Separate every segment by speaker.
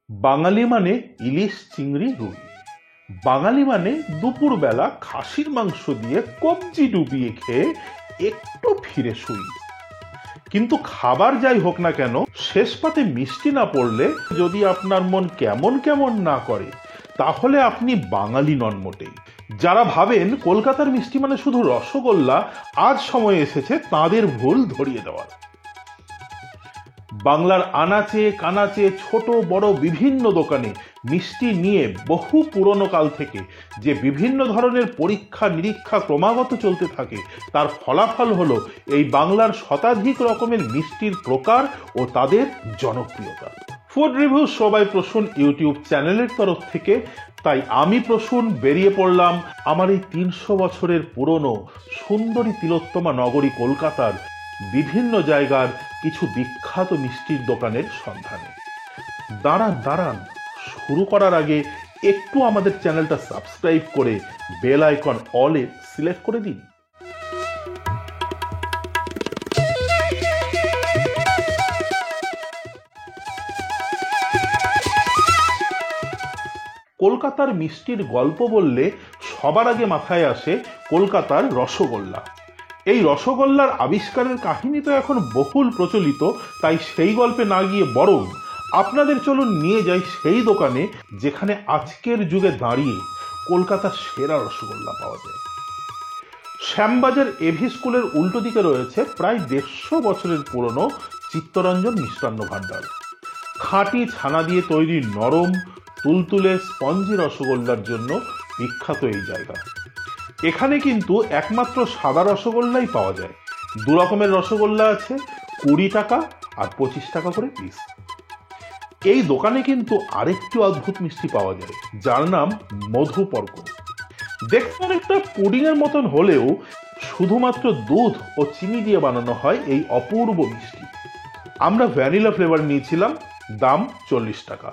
Speaker 1: বাঙালি মানে ইলিশ চিংড়ি রুই। বাঙালি মানে দুপুরবেলা খাসির মাংস দিয়ে কবজি ডুবিয়ে খেয়ে একটু ফিরে শুই। কিন্তু খাবার যাই হোক না কেন, শেষ পাতে মিষ্টি না পড়লে যদি আপনার মন কেমন কেমন না করে, তাহলে আপনি বাঙালি নন মোটেই। যারা ভাবেন কলকাতার মিষ্টি মানে শুধু রসগোল্লা, আজ সময় এসেছে তাদের ভুল ধরিয়ে দেওয়ার। বাংলার আনাচে কানাচে ছোট বড় বিভিন্ন দোকানে মিষ্টি নিয়ে বহু পুরনো কাল থেকে যে বিভিন্ন ধরনের পরীক্ষা নিরীক্ষা ক্রমাগত চলতে থাকে, তার ফলাফল হলো এই বাংলার শতাধিক রকমের মিষ্টির প্রকার ও তাদের জনপ্রিয়তা। ফুড রিভিউ সবাই প্রসূন ইউটিউব চ্যানেলের তরফ থেকে, তাই আমি প্রসূন বেরিয়ে পড়লাম আমার এই ৩০০ বছরের পুরনো সুন্দরী তিলোত্তমা নগরী কলকাতার বিভিন্ন জায়গার কিছু বিখ্যাত মিষ্টির দোকানের সন্ধানে। দাঁড়ান, শুরু করার আগে একটু আমাদের চ্যানেলটা সাবস্ক্রাইব করে বেল আইকন অলে সিলেক্ট করে দিন। কলকাতার মিষ্টির গল্প বললে সবার আগে মাথায় আসে কলকাতার রসগোল্লা। এই রসগোল্লার আবিষ্কারের কাহিনী তো এখন বহুল প্রচলিত, তাই সেই গল্পে না গিয়ে বরং আপনাদের চলুন নিয়ে যাই সেই দোকানে যেখানে আজকের যুগে দাঁড়িয়ে কলকাতার সেরা রসগোল্লা পাওয়া যায়। শ্যামবাজার এভি স্কুলের উল্টো দিকে রয়েছে প্রায় 150 বছরের পুরনো চিত্তরঞ্জন মিষ্টান্ন ভাণ্ডার। খাঁটি ছানা দিয়ে তৈরি নরম তুলতুলে স্পঞ্জি রসগোল্লার জন্য বিখ্যাত এই জায়গা। এখানে কিন্তু একমাত্র সাদা রসগোল্লাই পাওয়া যায়। দু রকমের রসগোল্লা আছে, 20 টাকা আর 25 টাকা করে পিস। এই দোকানে কিন্তু আরেকটি অদ্ভুত মিষ্টি পাওয়া যায়, যার নাম মধুপর্ক। দেখতে অনেকটা পুডিং এর মতন হলেও শুধুমাত্র দুধ ও চিনি দিয়ে বানানো হয় এই অপূর্ব মিষ্টি। আমরা ভ্যানিলা ফ্লেভার নিয়েছিলাম, দাম 40 টাকা।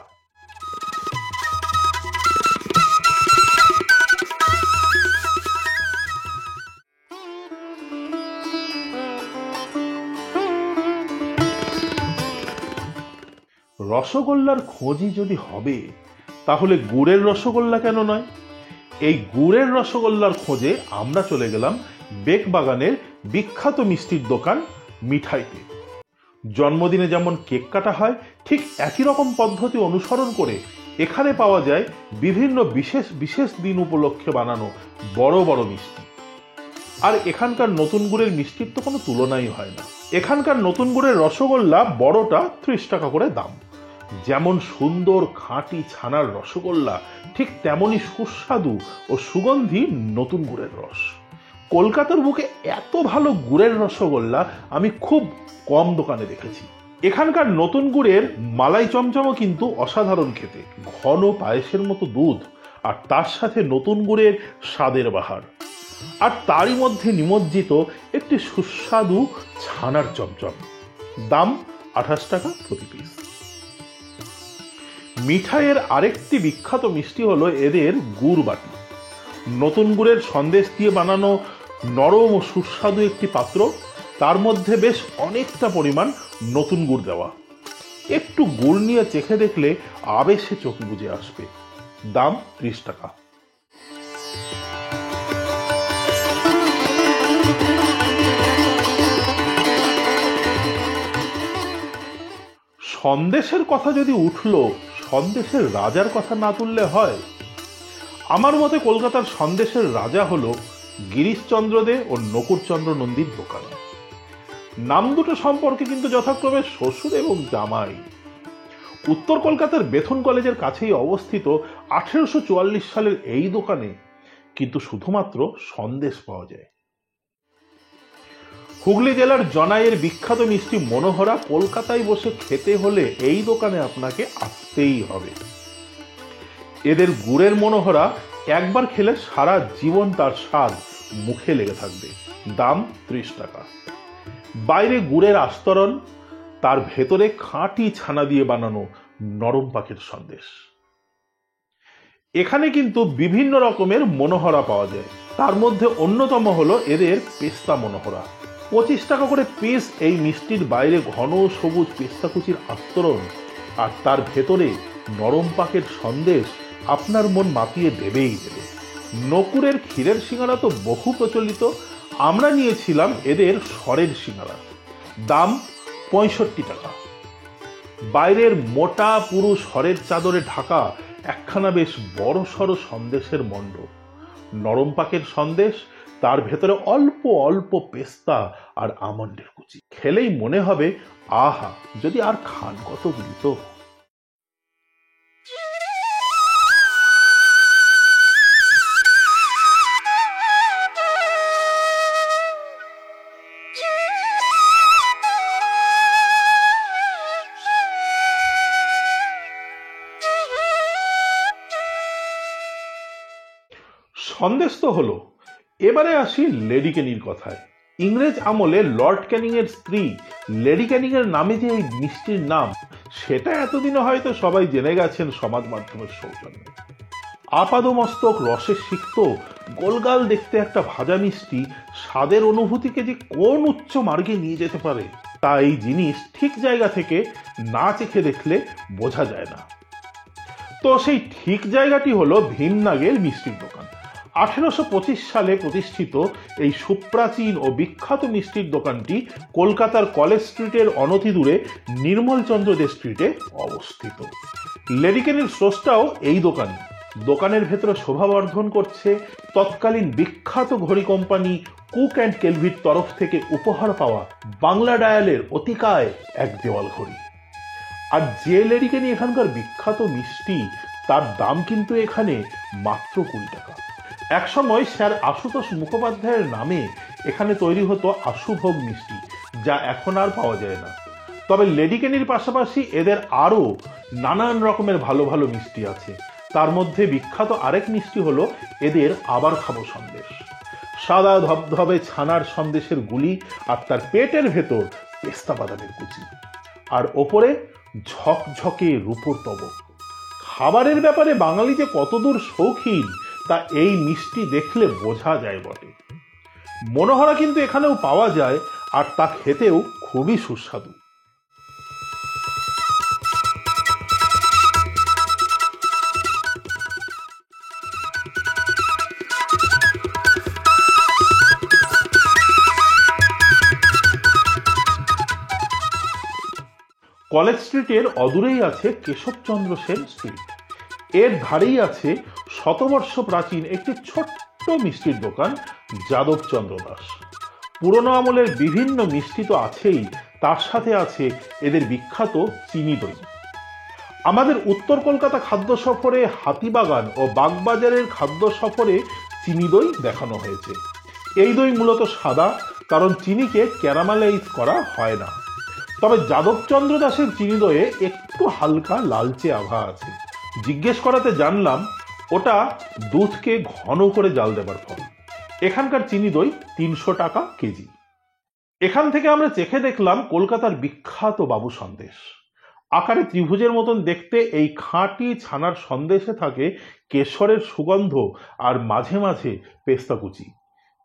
Speaker 1: রসগোল্লার খোঁজই যদি হবে, তাহলে গুড়ের রসগোল্লা কেন নয়? এই গুড়ের রসগোল্লার খোঁজে আমরা চলে গেলাম বেকবাগানের বিখ্যাত মিষ্টির দোকান মিঠাইতে। জন্মদিনে যেমন কেক কাটা হয়, ঠিক একই রকম পদ্ধতি অনুসরণ করে এখানে পাওয়া যায় বিভিন্ন বিশেষ বিশেষ দিন উপলক্ষে বানানো বড় বড় মিষ্টি। আর এখানকার নতুন গুড়ের মিষ্টির তো কোনো তুলনাই হয় না। এখানকার নতুন গুড়ের রসগোল্লা বড়টা 30 টাকা করে দাম। যেমন সুন্দর খাঁটি ছানার রসগোল্লা, ঠিক তেমনই সুস্বাদু ও সুগন্ধি নতুন গুড়ের রস। কলকাতার বুকে এত ভালো গুড়ের রসগোল্লা আমি খুব কম দোকানে দেখেছি। এখানকার নতুন গুড়ের মালাই চমচমও কিন্তু অসাধারণ খেতে, ঘন পায়েসের মতো দুধ আর তার সাথে নতুন গুড়ের স্বাদের বাহার, আর তারই মধ্যে নিমজ্জিত একটি সুস্বাদু ছানার চমচম। দাম 28 টাকা প্রতি পিস। মিঠাইয়ের আরেকটি বিখ্যাত মিষ্টি হলো এদের গুড় বাটি। নতুন গুড়ের সন্দেশ দিয়ে বানানো নরম ও সুস্বাদু একটি পাত্র, তার মধ্যে বেশ অনেকটা পরিমাণ নতুন গুড় দেওয়া। একটু গুড় নিয়ে চেখে দেখলে আবেশে চোখ বুজে আসবে। দাম 30 টাকা। সন্দেশের কথা যদি উঠল, সন্দেশের রাজার কথা না তুললে হয়? আমার মতে কলকাতার সন্দেশের রাজা হলো গিরিশচন্দ্র দে ও নকুড়চন্দ্র নন্দীর দোকান। নাম দুটো সম্পর্কে কিন্তু যথাক্রমে শ্বশুর এবং জামাই। উত্তর কলকাতার বেথুন কলেজের কাছেই অবস্থিত 1844 সালের এই দোকানে কিন্তু শুধুমাত্র সন্দেশ পাওয়া যায়। হুগলি জেলার জনাইয়ের বিখ্যাত মিষ্টি মনোহরা কলকাতায় বসে খেতে হলে এই দোকানে আপনাকে আসতেই হবে। এদের গুড়ের মনোহরা একবার খেলে সারা জীবন তার স্বাদ মুখে লেগে থাকবে। দাম 30 টাকা। বাইরে গুড়ের আস্তরণ, তার ভেতরে খাঁটি ছানা দিয়ে বানানো নরম পাখির সন্দেশ। এখানে কিন্তু বিভিন্ন রকমের মনোহরা পাওয়া যায়, তার মধ্যে অন্যতম হলো এদের পেস্তা মনোহরা। 25 টাকা করে পিস এই মিষ্টির বাইরে ঘন সবুজ পেস্তা কুচির আস্তরণ, আর তার ভেতরে নরম পাকের সন্দেশ আপনার মন মাতিয়ে দেবেই দেবে। নকুরের ক্ষীরের সিঙ্গারা তো বহু প্রচলিত, আমরা নিয়েছিলাম এদের সরের সিঙ্গারা, দাম ৬৫ টাকা। বাইরের মোটা পুরু সরের চাদরে ঢাকা একখানা বেশ বড় সড়ো সন্দেশের মণ্ড, নরম পাকের সন্দেশ, তার ভেতরে অল্প অল্প পেস্তা আর আমন্ডের কুচি। খেলেই মনে হবে আহা, যদি আর খান কতগুলি তো। সন্দেশ তো হলো, এবারে আসি লেডি ক্যানির কথায়। ইংরেজ আমলে লর্ড ক্যানিং এর স্ত্রী লেডি ক্যানিং এর নামে যে এই মিষ্টির নাম, সেটা এতদিনে হয়তো সবাই জেনে গেছেন সমাজ মাধ্যমের সৌজন্যে। আপাদমস্তক রসে সিক্ত গোলগাল দেখতে একটা ভাজা মিষ্টি স্বাদের অনুভূতিকে যে কোন উচ্চ মার্গে নিয়ে যেতে পারে, তা এই জিনিস ঠিক জায়গা থেকে না চেখে দেখলে বোঝা যায় না। তো সেই ঠিক জায়গাটি হলো ভীমনাগের মিষ্টির দোকান। 1825 সালে প্রতিষ্ঠিত এই সুপ্রাচীন ও বিখ্যাত মিষ্টির দোকানটি কলকাতার কলেজ স্ট্রিটের অনতি দূরে নির্মলচন্দ্র দে স্ট্রিটে অবস্থিত। লেডি ক্যানির স্রষ্টাও এই দোকানে। দোকানের ভেতরে শোভাবর্ধন করছে তৎকালীন বিখ্যাত ঘড়ি কোম্পানি কুক অ্যান্ড কেলভির তরফ থেকে উপহার পাওয়া বাংলা ডায়ালের অতিকায় এক দেওয়াল ঘড়ি। আর যে লেডি ক্যানি এখানকার বিখ্যাত মিষ্টি, তার দাম কিন্তু এখানে মাত্র 20 টাকা। একসময় স্যার আশুতোষ মুখোপাধ্যায়ের নামে এখানে তৈরি হতো আশুভোগ মিষ্টি, যা এখন আর পাওয়া যায় না। তবে লেডি ক্যানির পাশাপাশি এদের আরো নানান রকমের ভালো ভালো মিষ্টি আছে। তার মধ্যে বিখ্যাত আরেক মিষ্টি হলো এদের আবার খাবো সন্দেশ। সাদা ধবধবে ছানার সন্দেশের গুলি, আর তার পেটের ভেতর পেস্তা বাদামের কুচি, আর ওপরে ঝকঝকে রূপোর তবক। খাবারের ব্যাপারে বাঙালি যে কতদূর শৌখিন, তা এই মিষ্টি দেখলে বোঝা যায় বটে। মনোহরা কিন্তু এখানেও পাওয়া যায়, আর তা খেতেও খুবই সুস্বাদু। কলেজ স্ট্রিটের অদূরেই আছে কেশবচন্দ্র সেন স্ট্রিট। এর ধারেই আছে শতবর্ষ প্রাচীন একটি ছোট্ট মিষ্টির দোকান যাদবচন্দ্র দাস। পুরনো আমলের বিভিন্ন মিষ্টি তো আছেই, তার সাথে আছে এদের বিখ্যাত চিনি দই। আমাদের উত্তর কলকাতা খাদ্য সফরে হাতিবাগান ও বাগবাজারের খাদ্য সফরে চিনি দই দেখানো হয়েছে। এই দই মূলত সাদা, কারণ চিনিকে ক্যারামেলাইজ করা হয় না। তবে যাদবচন্দ্র দাসের চিনি দইয়ে একটু হালকা লালচে আভা আছে। জিজ্ঞেস করাতে জানলাম ওটা দুধকে ঘন করে জাল দেবার ফল। এখানকার চিনি দই 300 টাকা কেজি। এখান থেকে আমরা চেখে দেখলাম কলকাতার বিখ্যাত বাবু সন্দেশ। আকারে ত্রিভুজের মতন দেখতে এই খাঁটি ছানার সন্দেশে থাকে কেশরের সুগন্ধ আর মাঝে মাঝে পেস্তা কুচি।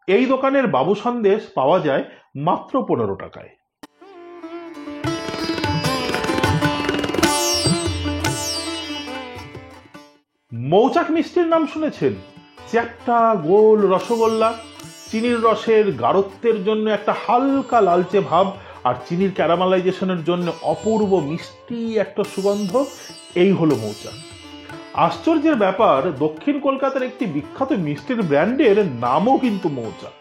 Speaker 1: এই দোকানের বাবু সন্দেশ পাওয়া যায় মাত্র 15 টাকায়। মৌচাক মিষ্টির নাম শুনেছেন? চ্যাপ্টা গোল রসগোল্লা, চিনির রসের গাঢ়ত্বের জন্য একটা হালকা লালচে ভাব, আর চিনির ক্যারামেলাইজেশনের জন্য অপূর্ব মিষ্টি একটা সুগন্ধ। এই হলো মৌচাক। আশ্চর্যের ব্যাপার, দক্ষিণ কলকাতার একটি বিখ্যাত মিষ্টির ব্র্যান্ডের নামও কিন্তু মৌচাক।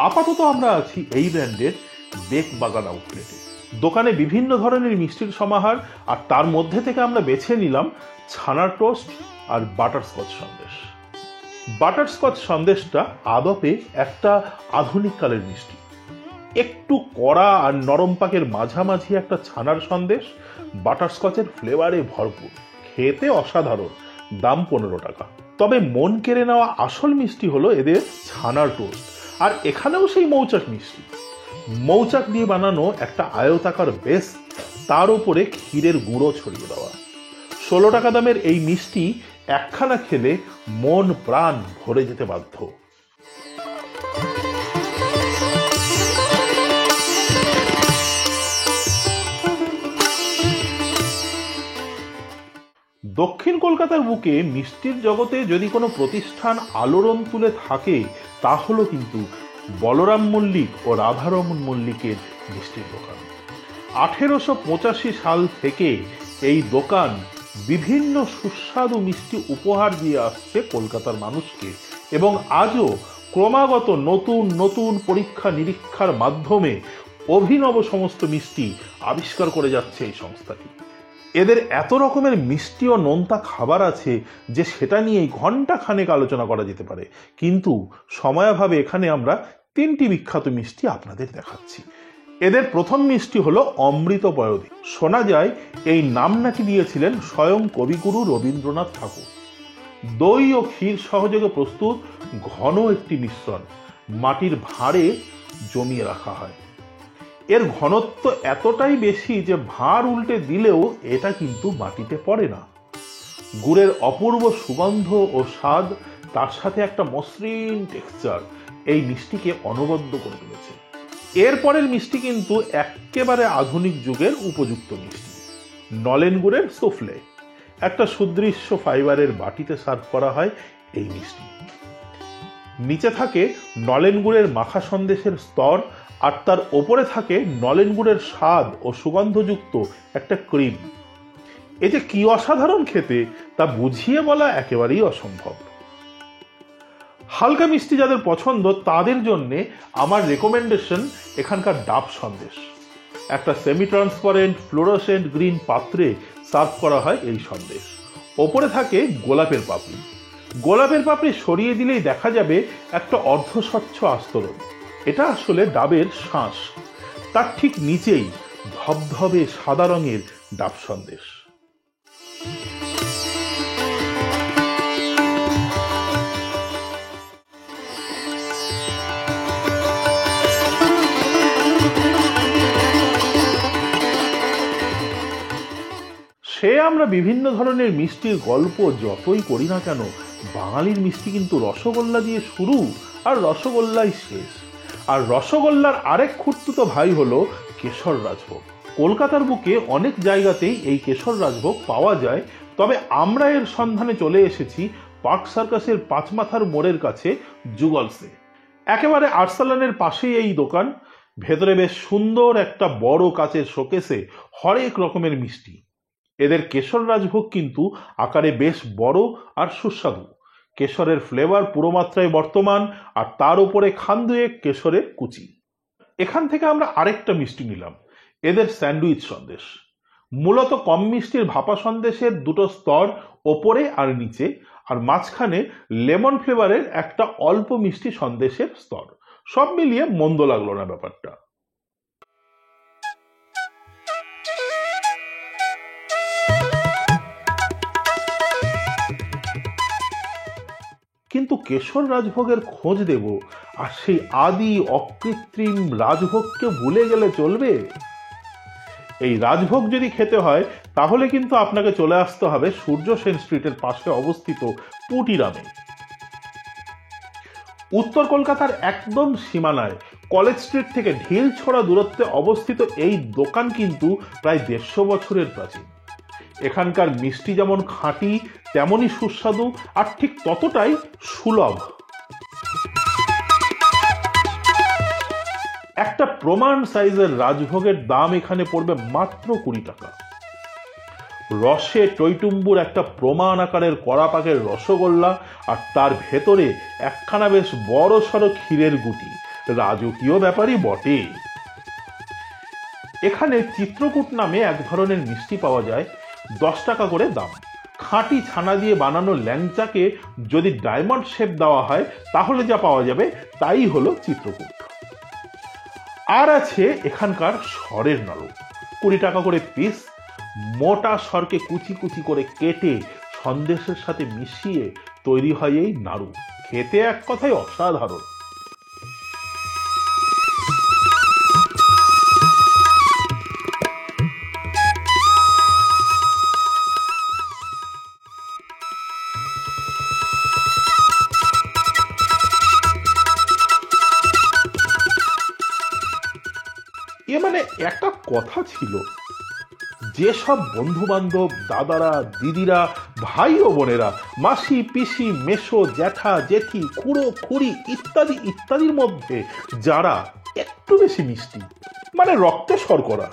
Speaker 1: আপাতত আমরা আছি এই ব্র্যান্ডের বেক বাগান আউটলেটে। দোকানে বিভিন্ন ধরনের মিষ্টির সমাহার, আর তার মধ্যে থেকে আমরা বেছে নিলাম ছানার টোস্ট আর বাটারস্কচ সন্দেশ। বাটারস্কচ সন্দেশটা আদপে একটা আধুনিক কালের মিষ্টি। একটু কড়া আর নরম পাকের মাঝামাঝি একটা ছানার সন্দেশ, বাটারস্কচের ফ্লেভারে ভরপুর, খেতে অসাধারণ, দাম 15 টাকা। তবে মন কেড়ে নেওয়া আসল মিষ্টি হলো এদের ছানার টোস্ট। আর এখানেও সেই মৌচাক মিষ্টি, মৌচাক দিয়ে বানানো একটা আয়তাকার বেস, তার উপরে ক্ষীরের গুঁড়ো ছড়িয়ে দেওয়া। 16 টাকা দামের এই মিষ্টি একখানা খেলে মন প্রাণ ভরে যেতে বাধ্য। দক্ষিণ কলকাতার বুকে মিষ্টির জগতে যদি কোনো প্রতিষ্ঠান আলোড়ন তুলে থাকে তা হলো কিন্তু বলরাম মল্লিক ও রাধারমন মল্লিকের মিষ্টির দোকান। 1885 সাল থেকে এই দোকান বিভিন্ন সুস্বাদু মিষ্টি উপহার দিয়ে আসছে কলকাতার মানুষকে, এবং আজও ক্রমাগত নতুন নতুন পরীক্ষা নিরীক্ষার মাধ্যমে অভিনব সমস্ত মিষ্টি আবিষ্কার করে যাচ্ছে এই সংস্থাটি। এদের এত রকমের মিষ্টি ও নোনতা খাবার আছে যে সেটা নিয়েই ঘন্টা খানেক আলোচনা করা যেতে পারে, কিন্তু সময়াভাবে এখানে আমরা 3টি বিখ্যাত মিষ্টি আপনাদের দেখাচ্ছি। এদের প্রথম মিষ্টি হলো অমৃত পয়দী। শোনা যায় এই নাম নাকি দিয়েছিলেন স্বয়ং কবিগুরু রবীন্দ্রনাথ ঠাকুর। দই ও ক্ষীর সহযোগে প্রস্তুত ঘন একটি মিশ্রণ মাটির ভাঁড়ে জমিয়ে রাখা হয়। এর ঘনত্ব এতটাই বেশি যে ভাঁড় উল্টে দিলেও এটা কিন্তু মাটিতে পড়ে না। গুড়ের অপূর্ব সুগন্ধ ও স্বাদ, তার সাথে একটা মসৃণ টেক্সচার এই মিষ্টিকে অনবদ্য করে তুলেছে। এরপরের মিষ্টি কিন্তু একেবারে আধুনিক যুগের উপযুক্ত মিষ্টি, নলেন গুড়ের সুফলে। একটা সুদৃশ্য ফাইবারের বাটিতে সার্ভ করা হয় এই মিষ্টি। নিচে থাকে নলেন গুড়ের মাখা সন্দেশের স্তর, আর তার ওপরে থাকে নলেন গুড়ের স্বাদ ও সুগন্ধযুক্ত একটা ক্রিম। এ যে কি অসাধারণ খেতে তা বুঝিয়ে বলা একেবারেই অসম্ভব। হালকা মিষ্টি যাদের পছন্দ তাদের জন্য আমার রেকমেন্ডেশন এখানকার ডাব সন্দেশ। একটা সেমি ট্রান্সপারেন্ট ফ্লোরোসেন্ট গ্রিন পাত্রে সার্ভ করা হয় এই সন্দেশ। ওপরে থাকে গোলাপের পাপড়ি। গোলাপের পাপড়ি সরিয়ে দিলেই দেখা যাবে একটা অর্ধস্বচ্ছ আস্তরণ। এটা আসলে ডাবের শাঁস। তার ঠিক নিচেই ধবধবে সাদা রঙের ডাব সন্দেশ। সে আমরা বিভিন্ন ধরনের মিষ্টির গল্প যতই করি না কেন, বাঙালির মিষ্টি কিন্তু রসগোল্লা দিয়ে শুরু আর রসগোল্লাই শেষ। আর রসগোল্লার আরেক খুঁড়তুতো ভাই হলো কেশর রাজভোগ। কলকাতার বুকে অনেক জায়গাতেই এই কেশর রাজভোগ পাওয়া যায়, তবে আমরা এর সন্ধানে চলে এসেছি পার্ক সার্কাসের পাঁচমাথার মোড়ের কাছে জুগলসে। একেবারে আর্সালানের পাশেই এই দোকান। ভেতরে বেশ সুন্দর একটা বড় কাচের শোকেসে হরেক রকমের মিষ্টি। এদের কেশর রাজভোগ কিন্তু আকারে বেশ বড় আর সুস্বাদু। কেশরের ফ্লেভার পুরো মাত্রায় বর্তমান, আর তার উপরে খান দুয়েক কেশরের কুচি। এখান থেকে আমরা আরেকটা মিষ্টি নিলাম, এদের স্যান্ডউইচ সন্দেশ। মূলত কম মিষ্টির ভাপা সন্দেশের দুটো স্তর, ওপরে আর নিচে, আর মাঝখানে লেমন ফ্লেভারের একটা অল্প মিষ্টি সন্দেশের স্তর। সব মিলিয়ে মন্দ লাগলো না ব্যাপারটা। কিন্তু কেশর রাজভোগের খোঁজ দেব আর সেই আদি অকৃত্রিম রাজভোগকে ভুলে গেলে চলবে? এই রাজভোগ যদি খেতে হয় তাহলে কিন্তু আপনাকে চলে আসতে হবে সূর্য সেন স্ট্রিটের পাশে অবস্থিত পুটিরামে। উত্তর কলকাতার একদম সীমানায় কলেজ স্ট্রিট থেকে ঢিল ছোড়া দূরত্বে অবস্থিত এই দোকান কিন্তু প্রায় 150 বছরের প্রাচীন। এখানকার মিষ্টি যেমন খাঁটি তেমনই সুস্বাদু, আর ঠিক ততটাই সুলভ। একটা প্রমাণ সাইজের রাজভোগের দাম এখানে পড়বে মাত্র 20 টাকা। রসে টইটুম্বুর একটা প্রমাণ আকারের কড়া পাকের রসগোল্লা, আর তার ভেতরে একখানা বেশ বড় সড়ো ক্ষীরের গুটি। রাজকীয় ব্যাপারই বটে। এখানে চিত্রকূট নামে এক ধরনের মিষ্টি পাওয়া যায়, 10 টাকা করে দাম। খাঁটি ছানা দিয়ে বানানো ল্যাংচাকে যদি ডায়মন্ড শেপ দেওয়া হয় তাহলে যা পাওয়া যাবে তাই হলো চিত্রকূট। আর আছে এখানকার সরের নাড়ু, 20 টাকা করে পিস। মোটা সরকে কুচি কুচি করে কেটে সন্দেশের সাথে মিশিয়ে তৈরি হয় এই নাড়ু। খেতে এক কথায় অসাধারণ। মানে একটা কথা ছিল, যেসব বন্ধু বান্ধব, দাদারা, দিদিরা, ভাই ও বোনেরা, মাসি পিসি, মেসো, জ্যাঠা জেঠি, খুড়ো খুড়ি ইত্যাদি ইত্যাদির মধ্যে যারা একটু বেশি মিষ্টি, মানে রক্তে শর্করা,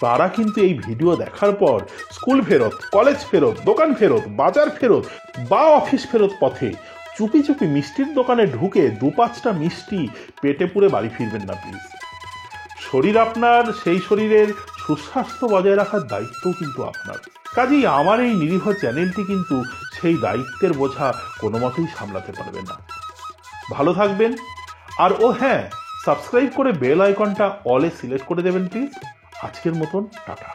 Speaker 1: তারা কিন্তু এই ভিডিও দেখার পর স্কুল ফেরত, কলেজ ফেরত, দোকান ফেরত, বাজার ফেরত বা অফিস ফেরত পথে চুপি চুপি মিষ্টির দোকানে ঢুকে 2-5টা মিষ্টি পেটে পুরে বাড়ি ফিরবেন না প্লিজ। শরীর আপনার, সেই শরীরের সুস্বাস্থ্য বজায় রাখার দায়িত্বও কিন্তু আপনার। কাজেই আমার এই নিরীহ চ্যানেলটি কিন্তু সেই দায়িত্বের বোঝা কোনো মতেই সামলাতে পারবে না। ভালো থাকবেন। আর ও হ্যাঁ, সাবস্ক্রাইব করে বেল আইকনটা অলে সিলেক্ট করে দেবেন প্লিজ। আজকের মতন টাটা।